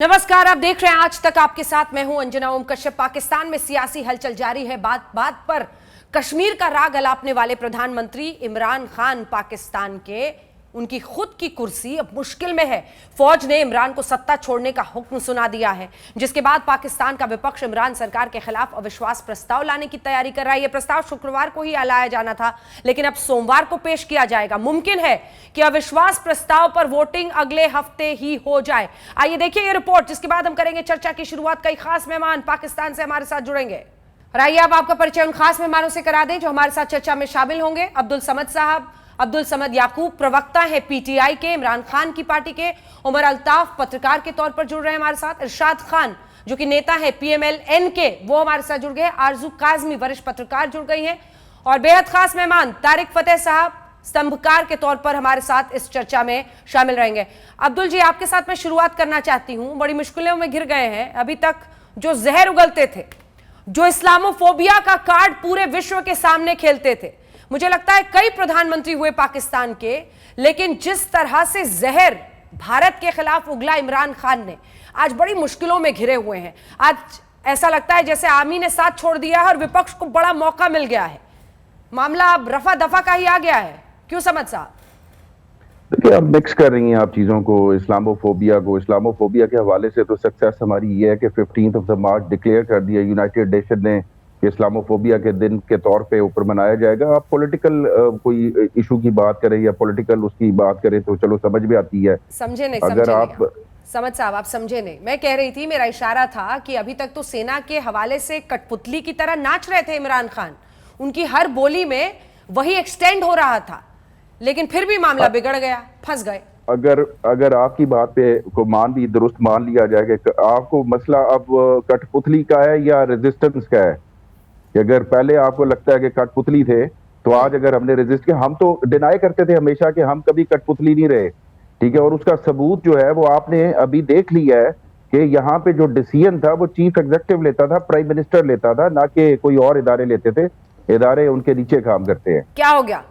नमस्कार, आप देख रहे हैं आज तक आपके साथ मैं हूं अंजना ओम कश्यप। पाकिस्तान में सियासी हलचल जारी है। बात बात पर कश्मीर का राग अलापने वाले प्रधानमंत्री इमरान खान पाकिस्तान के उनकी खुद की कुर्सी अब मुश्किल में है। फौज ने इमरान को सत्ता छोड़ने का हुक्म सुना दिया है, जिसके बाद पाकिस्तान का विपक्ष इमरान सरकार के खिलाफ अविश्वास प्रस्ताव लाने की तैयारी कर रहा है। यह प्रस्ताव शुक्रवार को ही लाया जाना था, लेकिन अब सोमवार को पेश किया जाएगा। मुमकिन है कि अविश्वास प्रस्ताव पर वोटिंग अगले हफ्ते ही हो जाए। आइए देखिए ये रिपोर्ट, जिसके बाद हम करेंगे चर्चा की शुरुआत। कई खास मेहमान पाकिस्तान से हमारे साथ जुड़ेंगे। और आइए अब आपका परिचय उन खास मेहमानों से करा दें जो हमारे साथ चर्चा में शामिल होंगे। अब्दुल समद साहब, अब्दुल समद याकूब प्रवक्ता है पीटीआई के, इमरान खान की पार्टी के। उमर अल्ताफ पत्रकार के तौर पर जुड़ रहे हैं हमारे साथ। इरशाद खान जो कि नेता है पीएमएल-एन के, वो हमारे साथ जुड़ गए। आरजू काजमी वरिष्ठ पत्रकार जुड़ गई हैं। और बेहद खास मेहमान तारिक फतेह साहब स्तंभकार के तौर पर हमारे साथ इस चर्चा में शामिल रहेंगे। अब्दुल जी, आपके साथ मैं शुरुआत करना चाहती हूं। बड़ी मुश्किलों में घिर गए हैं। अभी तक जो जहर उगलते थे, जो इस्लामोफोबिया का कार्ड पूरे विश्व के सामने खेलते थे, मुझे लगता है कई प्रधानमंत्री हुए पाकिस्तान के, लेकिन जिस तरह से जहर भारत के खिलाफ उगला इमरान खान ने, आज बड़ी मुश्किलों में घिरे हुए हैं। आज ऐसा लगता है जैसे आर्मी ने साथ छोड़ दिया है और विपक्ष को बड़ा मौका मिल गया है। मामला अब रफा दफा का ही आ गया है। क्यों समझ साहब? देखिए, आप मिक्स कर रही हैं आप चीज़ों को, इस्लामोफोबिया के हवाले से तो सक्सेस हमारी ये है कि 15 मार्च डिक्लेयर कर दिया यूनाइटेड नेशन ने कि इस्लामोफोबिया के दिन के तौर पे ऊपर मनाया जाएगा। आप पॉलिटिकल कोई इशू की बात करें या पॉलिटिकल उसकी बात करें तो चलो समझ में आती है। समझे नहीं, अगर आप समझ साहब आप समझे नहीं। मैं कह रही थी, मेरा इशारा था कि अभी तक तो सेना के हवाले से कठपुतली की तरह नाच रहे थे इमरान खान। उनकी हर बोली में वही एक्सटेंड हो रहा था, लेकिन फिर भी मामला बिगड़ गया, फंस गए। अगर आपकी बात पे को दुरुस्त मान लिया जाए कि आपको मसला अब कठपुतली का है या रेजिस्टेंस का है, कि अगर पहले आपको लगता है कि कठपुतली थे तो आज अगर हमने रेजिस्ट किया, हम तो डिनाई करते थे हमेशा कि हम कभी कठपुतली नहीं रहे, ठीक है। और उसका सबूत जो है वो आपने अभी देख लिया है कि यहाँ पे जो डिसीजन था वो चीफ एग्जीक्यूटिव लेता था, प्राइम मिनिस्टर लेता था, ना कि कोई और इदारे लेते थे। इदारे उनके नीचे काम करते हैं। क्या हो गया?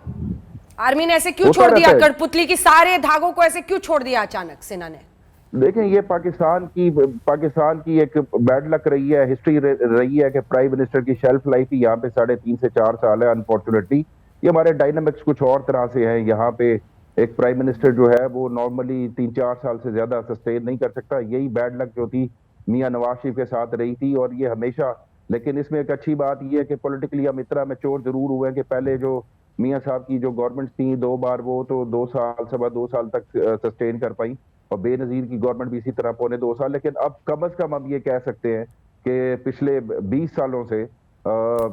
आर्मी ने ऐसे क्यों छोड़ दिया? कठपुतली की सारे धागों को ऐसे क्यों छोड़ दिया अचानक सेना ने? देखें, ये पाकिस्तान की एक बैड लक रही है, हिस्ट्री रही है कि प्राइम मिनिस्टर की शेल्फ लाइफ ही यहाँ पे 3.5 से 4 साल है। अनफॉर्चुनेटली ये हमारे डायनामिक्स कुछ और तरह से हैं। यहाँ पे एक प्राइम मिनिस्टर जो है वो नॉर्मली 3-4 साल से ज्यादा सस्टेन नहीं कर सकता। यही बैड लक जो थी मियां नवाज शरीफ के साथ रही थी, और ये हमेशा। लेकिन इसमें एक अच्छी बात यह है कि पॉलिटिकली हम इतना मैच्योर जरूर हुए हैं कि पहले जो मियां साहब की जो गवर्नमेंट थी 2 बार, वो तो 2 साल, 2.25 साल तक सस्टेन कर पाई, और बेनजीर की गवर्नमेंट भी इसी तरह 2.25 साल। लेकिन अब कम से कम हम ये कह सकते हैं कि पिछले 20 सालों से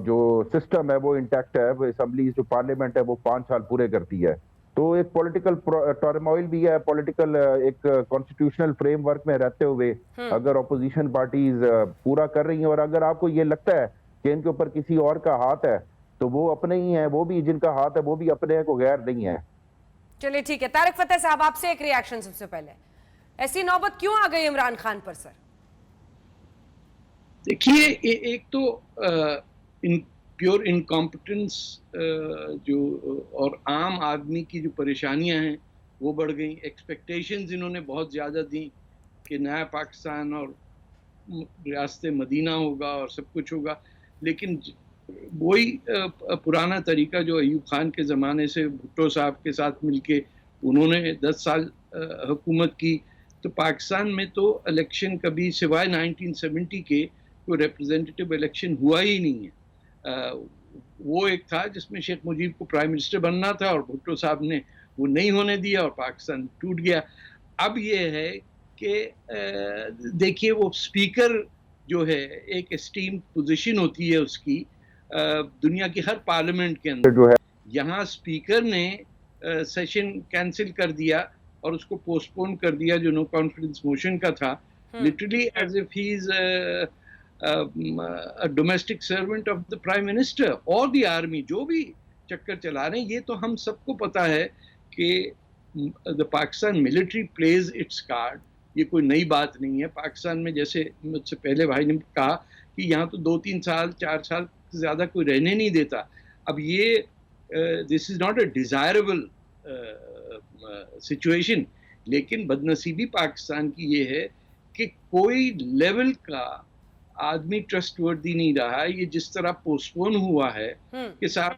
जो सिस्टम है वो इंटैक्ट है। असेंबली जो पार्लियामेंट है वो 5 साल पूरे करती है। तो एक पॉलिटिकल टर्मोइल भी है, पॉलिटिकल एक कॉन्स्टिट्यूशनल फ्रेमवर्क में रहते हुए अगर ऑपोजिशन पार्टीज पूरा कर रही हैं, और अगर आपको ये लगता है कि इनके ऊपर किसी और का हाथ है तो वो अपने ही है, वो भी जिनका हाथ है वो भी अपने हैं, को गैर नहीं है। चलिए ठीक है, तारिक फतेह साहब आपसे एक रिएक्शन सबसे पहले। ऐसी नौबत क्यों आ गई इमरान खान पर सर? देखिए, एक तो प्योर इनकॉम्पिटेंस जो और आम आदमी की जो परेशानियां हैं वो बढ़ गई। एक्सपेक्टेशंस इन्होंने बहुत ज़्यादा दी कि नया पाकिस्तान और रियासत मदीना होगा और सब कुछ होगा, लेकिन वही पुराना तरीका जो अयूब खान के ज़माने से भुट्टो साहब के साथ मिलके उन्होंने 10 साल हुकूमत की। तो पाकिस्तान में तो इलेक्शन कभी सिवाय 1970 के कोई रिप्रेजेंटेटिव इलेक्शन हुआ ही नहीं है। वो एक था जिसमें शेख मुजीब को प्राइम मिनिस्टर बनना था और भुट्टो साहब ने वो नहीं होने दिया और पाकिस्तान टूट गया। अब ये है कि देखिए, वो स्पीकर जो है एक एस्टीम पोजीशन होती है उसकी दुनिया की हर पार्लियामेंट के अंदर जो है। यहाँ स्पीकर ने सेशन कैंसिल कर दिया और उसको पोस्टपोन कर दिया जो नो कॉन्फिडेंस मोशन का था, literally as if he is a domestic servant of the prime minister और the army। जो भी चक्कर चला रहे हैं, ये तो हम सबको पता है कि the Pakistan military plays its card। ये कोई नई बात नहीं है। पाकिस्तान में जैसे मुझसे पहले भाई ने कहा कि यहाँ तो 2-3 साल 4 साल से ज़्यादा कोई रहने नहीं देता। अब ये this is not a desirable situation, लेकिन बदनसीबी पाकिस्तान की ये है कि कोई लेवल का आदमी ट्रस्टवर्दी नहीं रहा। ये जिस तरह पोस्टपोन हुआ है कि साहब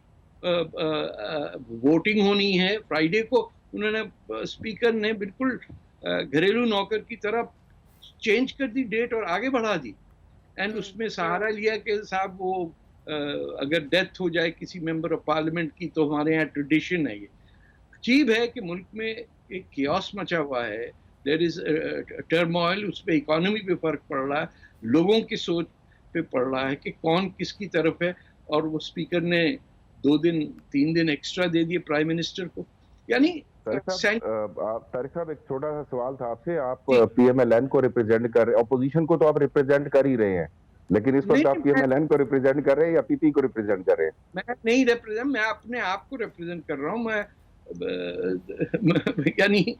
वोटिंग होनी है फ्राइडे को, उन्होंने स्पीकर ने बिल्कुल घरेलू नौकर की तरह चेंज कर दी डेट और आगे बढ़ा दी। एंड उसमें सहारा लिया कि साहब वो अगर डेथ हो जाए किसी मेंबर ऑफ पार्लियामेंट की तो हमारे यहाँ ट्रेडिशन है। ये अजीब है कि मुल्क में एक कियोस मचा हुआ है, देयर इज टर्मोइल, उस पर इकोनॉमी पे फर्क पड़ रहा है, लोगों की सोच पे पड़ रहा है कि कौन किसकी तरफ है। और वो स्पीकर ने 2 दिन 3 दिन एक्स्ट्रा दे दिए प्राइम मिनिस्टर को। यानी तारिक साहब एक छोटा सा सवाल था आपसे। आप पीएमएलएन को रिप्रेजेंट कर रहे हैं, अपोजिशन को तो आप रिप्रेजेंट कर ही रहे हैं, लेकिन इस वक्त आप पीएमएलएन को रिप्रेजेंट कर रहे हैं या पीपी को रिप्रेजेंट कर रहे हैं? मैं नहीं रिप्रेजेंट, मैं अपने आप को रिप्रेजेंट कर रहा हूँ। मैं यानी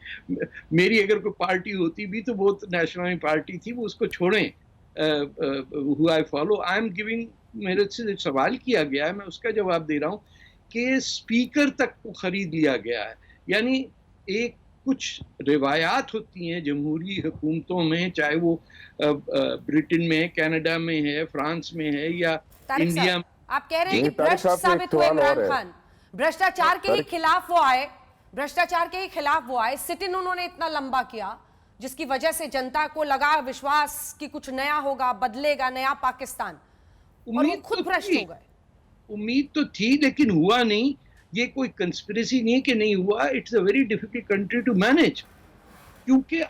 मेरी अगर कोई पार्टी होती भी तो वो नेशनल पार्टी थी, वो उसको छोड़ें। Who I follow, I am giving, मेरे से सवाल किया गया है, मैं उसका जवाब दे रहा हूँ कि स्पीकर तक को खरीद लिया गया है। यानी एक कुछ रिवायात होती हैं जमहूरी हुकूमतों में, चाहे वो ब्रिटेन में है, कनाडा में है, फ्रांस में है या इंडिया में। आप कह रहे हैं कि भ्रष्ट साबित हुए इमरान खान, भ्रष्टाचार के ही खिलाफ वो आए, भ्रष्टाचार के ही खिलाफ वो आए, सिट इन उन्होंने इतना लंबा किया जिसकी वजह से जनता को लगा विश्वास कि कुछ नया होगा, बदलेगा, नया पाकिस्तान, और वो खुद भ्रष्ट हो गए। उम्मीद तो थी लेकिन हुआ नहीं। ये कोई कंस्पिरेसी नहीं है कि नहीं हुआ। It's a very difficult country to manage, क्योंकि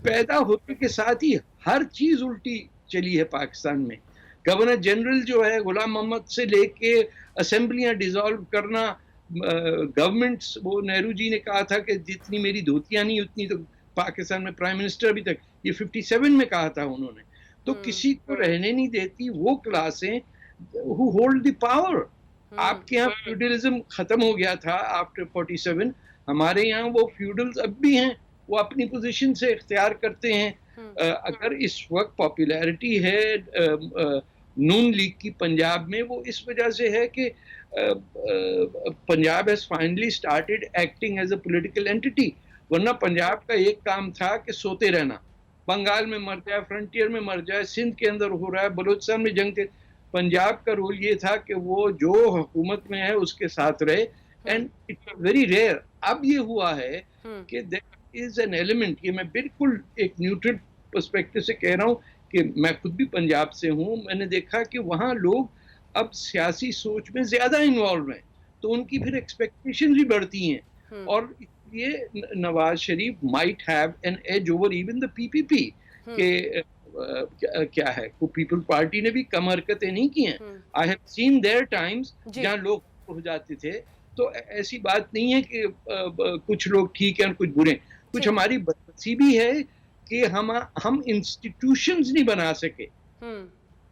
पैदा होने के साथ ही हर चीज उल्टी चली है पाकिस्तान में। गवर्नर जनरल जो है गुलाम मोहम्मद से लेके असेंबलियां डिसॉल्व करना, गवर्नमेंट्स, वो नेहरू जी ने कहा था कि जितनी मेरी धोतियां नहीं उतनी तो पाकिस्तान में प्राइम मिनिस्टर अभी तक, ये 57 में कहा था उन्होंने। तो किसी को रहने नहीं देती वो क्लासें हु होल्ड द पावर। आपके यहाँ फ्यूडलिज्म खत्म हो गया था आफ्टर 47, हमारे यहाँ वो फ्यूडल्स अब भी हैं, वो अपनी पोजीशन से इख्तियार करते हैं। अगर इस वक्त पॉपुलैरिटी है नून लीग की पंजाब में, वो इस वजह से है कि Punjab has finally started acting as a political entity. वरना पंजाब का एक काम था कि सोते रहना, बंगाल में मर जाए, फ्रंटियर में मर जाए, सिंध के अंदर हो रहा है, बलूचिस्तान में जंग थे। पंजाब का रोल ये था कि वो जो हुकूमत में है उसके साथ रहे, एंड इट्स वेरी रेयर। अब ये हुआ है कि देयर इज एन एलिमेंट, ये मैं बिल्कुल एक न्यूट्रल पर्सपेक्टिव से कह रहा हूँ कि मैं खुद भी पंजाब से हूँ, मैंने देखा कि वहाँ लोग अब सियासी सोच में ज्यादा इन्वॉल्व हैं, तो उनकी फिर एक्सपेक्टेशन भी बढ़ती हैं, और इसलिए Nawaz Sharif might have an edge over even the PPP के क्या है, वो पीपल पार्टी ने भी कम हरकतें नहीं की हैं। I have seen their times जहाँ लोग हो जाते थे। तो ऐसी बात नहीं है कि कुछ लोग ठीक हैं और कुछ बुरे। कुछ हमारी बदनसीबी है कि हम इंस्टीट्यूशंस नहीं बना सके।